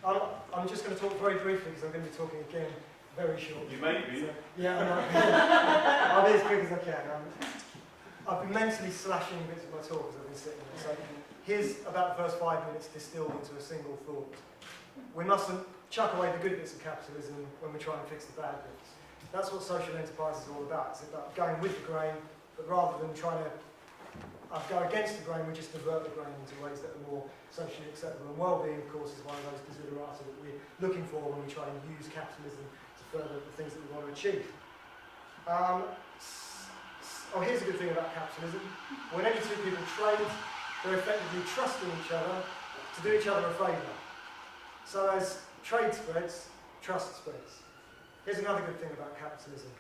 I'm just going to talk very briefly because I'm going to be talking again very short. You may be. So, yeah, I'll be as quick as I can. I've been mentally slashing bits of my talk as I've been sitting there. So here's about the first 5 minutes distilled into a single thought. We mustn't chuck away the good bits of capitalism when we try and fix the bad bits. That's what social enterprise is all about. It's about going with the grain, but rather than trying to go against the grain, we just divert the grain into ways that are more socially acceptable. And well-being, of course, is one of those desiderata that we're looking for when we try and use capitalism to further the things that we want to achieve. Here's a good thing about capitalism. When any two people trade, they're effectively trusting each other to do each other a favour. So as trade spreads, trust spreads. Here's another good thing about capitalism.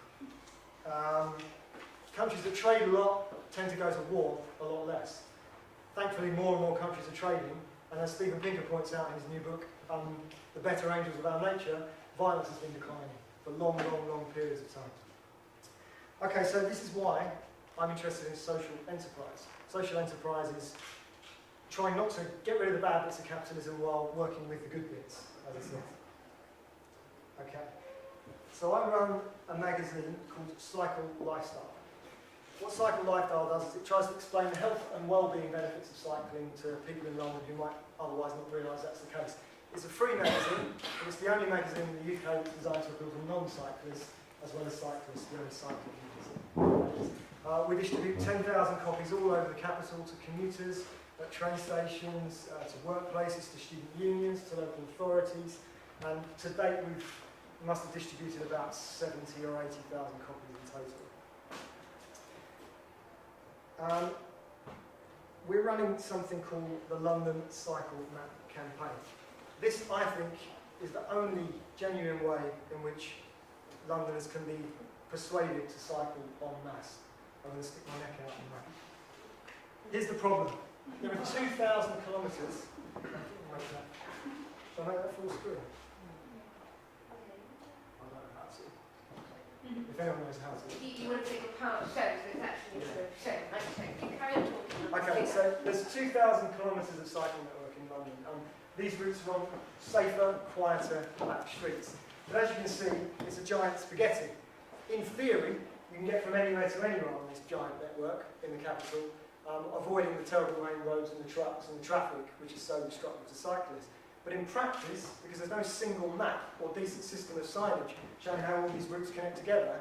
Countries that trade a lot tend to go to war a lot less. Thankfully, more and more countries are trading, and as Steven Pinker points out in his new book, The Better Angels of Our Nature, violence has been declining for long, long, long periods of time. Okay, so this is why I'm interested in social enterprise. Social enterprise is trying not to get rid of the bad bits of capitalism while working with the good bits, as it says. Okay, so I run a magazine called Cycle Lifestyle. What Cycle Lifestyle does is it tries to explain the health and well-being benefits of cycling to people in London who might otherwise not realise that's the case. It's a free magazine, and it's the only magazine in the UK designed to appeal to non-cyclists as well as cyclists, the only cycling magazine. We distribute 10,000 copies all over the capital to commuters, at train stations, to workplaces, to student unions, to local authorities, and to date we must have distributed about 70 or 80,000 copies in total. We're running something called the London Cycle Map campaign. This, I think, is the only genuine way in which Londoners can be persuaded to cycle en masse. I'm going to stick my neck out on that. Here's the problem. There are 2,000 kilometres. Shall I make that full screen? I don't know how to. If anyone knows how to. You want to take a part show, so it's actually sort of show. You carry on talking. Okay, so there's 2,000 kilometres of cycle network in London. These routes run safer, quieter, back streets. But as you can see, it's a giant spaghetti. In theory, you can get from anywhere to anywhere on this giant network in the capital, avoiding the terrible main roads and the trucks and the traffic, which is so disruptive to cyclists. But in practice, because there's no single map or decent system of signage showing how all these routes connect together,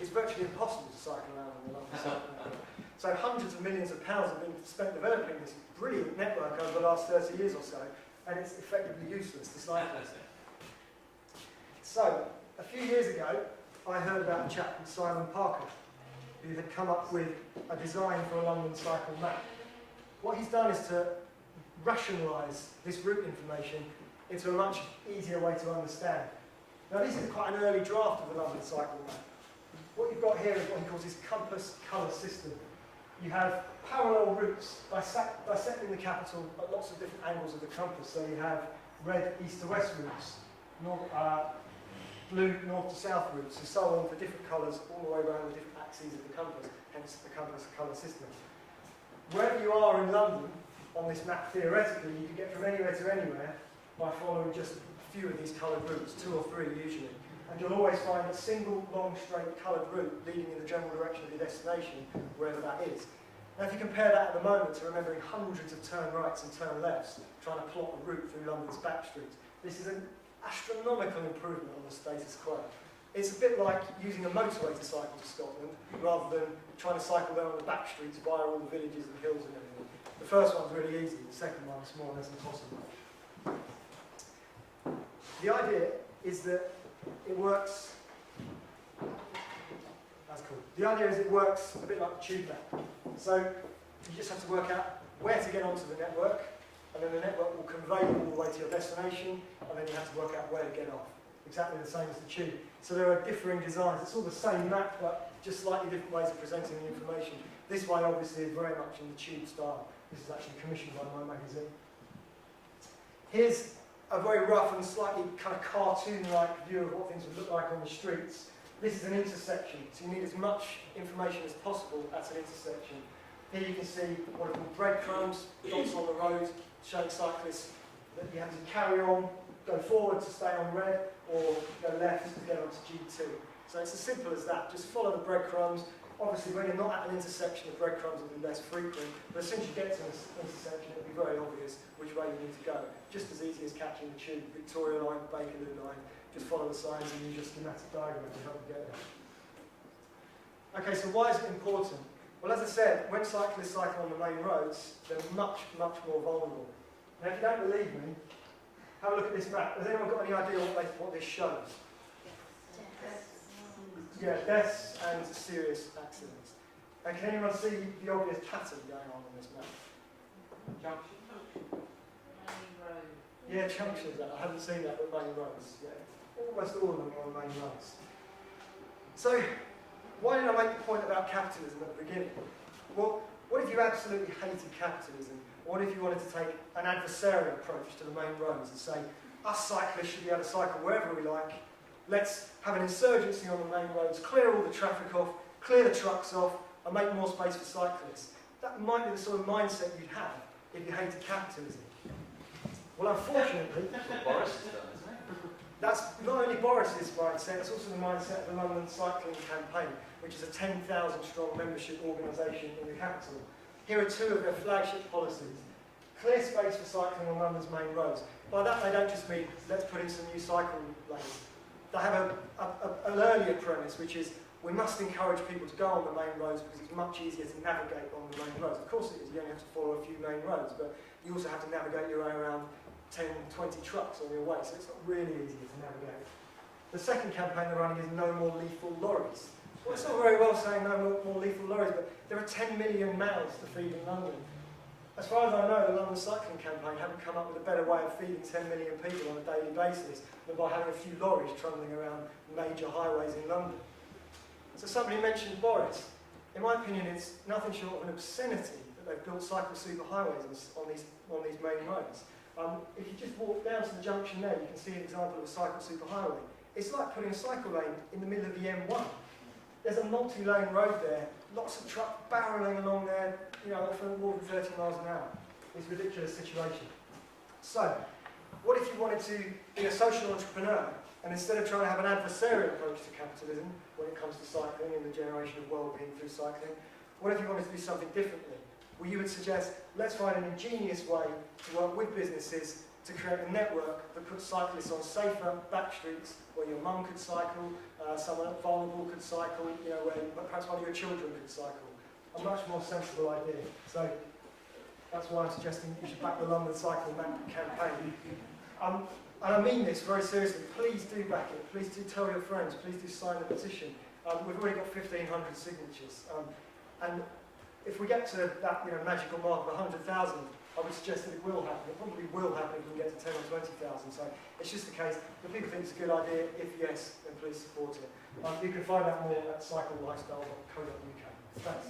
it's virtually impossible to cycle around on the London cycle network. So hundreds of millions of pounds have been spent developing this brilliant network over the last 30 years or so, and it's effectively useless to cyclists. So, a few years ago, I heard about a chap called Simon Parker, who had come up with a design for a London cycle map. What he's done is to rationalise this route information into a much easier way to understand. Now this is quite an early draft of the London cycle map. What you've got here is what he calls his compass colour system. You have parallel routes dissecting the capital at lots of different angles of the compass. So you have red east to west routes, blue north to south routes, and so on for different colours all the way around the different axes of the compass, hence the compass colour system. Wherever you are in London on this map, theoretically, you can get from anywhere to anywhere by following just a few of these coloured routes, 2 or 3 usually. And you'll always find a single long straight coloured route leading in the general direction of your destination, wherever that is. Now if you compare that at the moment to remembering hundreds of turn rights and turn lefts, trying to plot a route through London's back streets, this is an astronomical improvement on the status quo. It's a bit like using a motorway to cycle to Scotland, rather than trying to cycle down the back streets via all the villages and hills and everything. The first one's really easy, the second one's more or less impossible. The idea is that it works. That's cool. The idea is it works a bit like the tube map. So you just have to work out where to get onto the network, and then the network will convey you all the way to your destination, and then you have to work out where to get off. Exactly the same as the tube. So there are differing designs. It's all the same map, but just slightly different ways of presenting the information. This way, obviously, is very much in the tube style. This is actually commissioned by my magazine. Here's a very rough and slightly kind of cartoon-like view of what things would look like on the streets. This is an intersection, so you need as much information as possible at an intersection. Here you can see what are called breadcrumbs, dots on the road, showing cyclists that you have to carry on, go forward to stay on red, or go left to get onto G2. So it's as simple as that. Just follow the breadcrumbs. Obviously, when you're not at an intersection, the breadcrumbs will be less frequent. But as soon as you get to this intersection, it'll be very obvious which way you need to go. Just as easy as catching the tube, Victoria line, Bakerloo line. Just follow the signs and use your schematic diagram to help you get there. Okay, so why is it important? Well, as I said, when cyclists cycle on the main roads, they're much, much more vulnerable. Now, if you don't believe me, have a look at this map. Has anyone got any idea what this shows? Yeah, deaths and serious accidents. And can anyone see the obvious pattern going on this map? Junction. Main road. Yeah, junctions. I haven't seen that, but main roads. Yeah, almost all of them are on main roads. So, why did I make the point about capitalism at the beginning? Well, what if you absolutely hated capitalism? What if you wanted to take an adversarial approach to the main roads and say, us cyclists should be able to cycle wherever we like, let's have an insurgency on the main roads, clear all the traffic off, clear the trucks off, and make more space for cyclists. That might be the sort of mindset you'd have if you hated capitalism. Well, unfortunately, That's what Boris has done, isn't it? that's not only Boris's mindset, it's also the mindset of the London Cycling Campaign, which is a 10,000 strong membership organisation in the capital. Here are two of their flagship policies. Clear space for cycling on London's main roads. By that they don't just mean, let's put in some new cycle lanes. They have an earlier premise, which is, we must encourage people to go on the main roads because it's much easier to navigate on the main roads. Of course it is, you only have to follow a few main roads, but you also have to navigate your way around 10, 20 trucks on your way, so it's not really easy to navigate. The second campaign they're running is no more lethal lorries. Well, it's not very well saying no more lethal lorries, but there are 10 million mouths to feed in London. As far as I know, the London Cycling Campaign haven't come up with a better way of feeding 10 million people on a daily basis than by having a few lorries trundling around major highways in London. So somebody mentioned Boris. In my opinion, it's nothing short of an obscenity that they've built cycle superhighways on these main roads. If you just walk down to the junction there, you can see an example of a cycle superhighway. It's like putting a cycle lane in the middle of the M1. There's a multi-lane road there, lots of trucks barrelling along there, often more than 30 miles an hour. It's a ridiculous situation. So, what if you wanted to be a social entrepreneur, and instead of trying to have an adversarial approach to capitalism when it comes to cycling and the generation of well-being through cycling, what if you wanted to do something differently? Well, you would suggest, let's find an ingenious way to work with businesses to create a network that puts cyclists on safer back streets where your mum could cycle, someone vulnerable could cycle, where perhaps one of your children could cycle. A much more sensible idea. So that's why I'm suggesting you should back the London Cycle campaign. And I mean this very seriously. Please do back it. Please do tell your friends. Please do sign the petition. We've already got 1,500 signatures. And if we get to that magical mark of 100,000, I would suggest that it will happen. It probably will happen if we can get to 10 or 20,000. So it's just a case, if people think it's a good idea, if yes, then please support it. You can find out more at cyclelifestyle.co.uk. Thanks.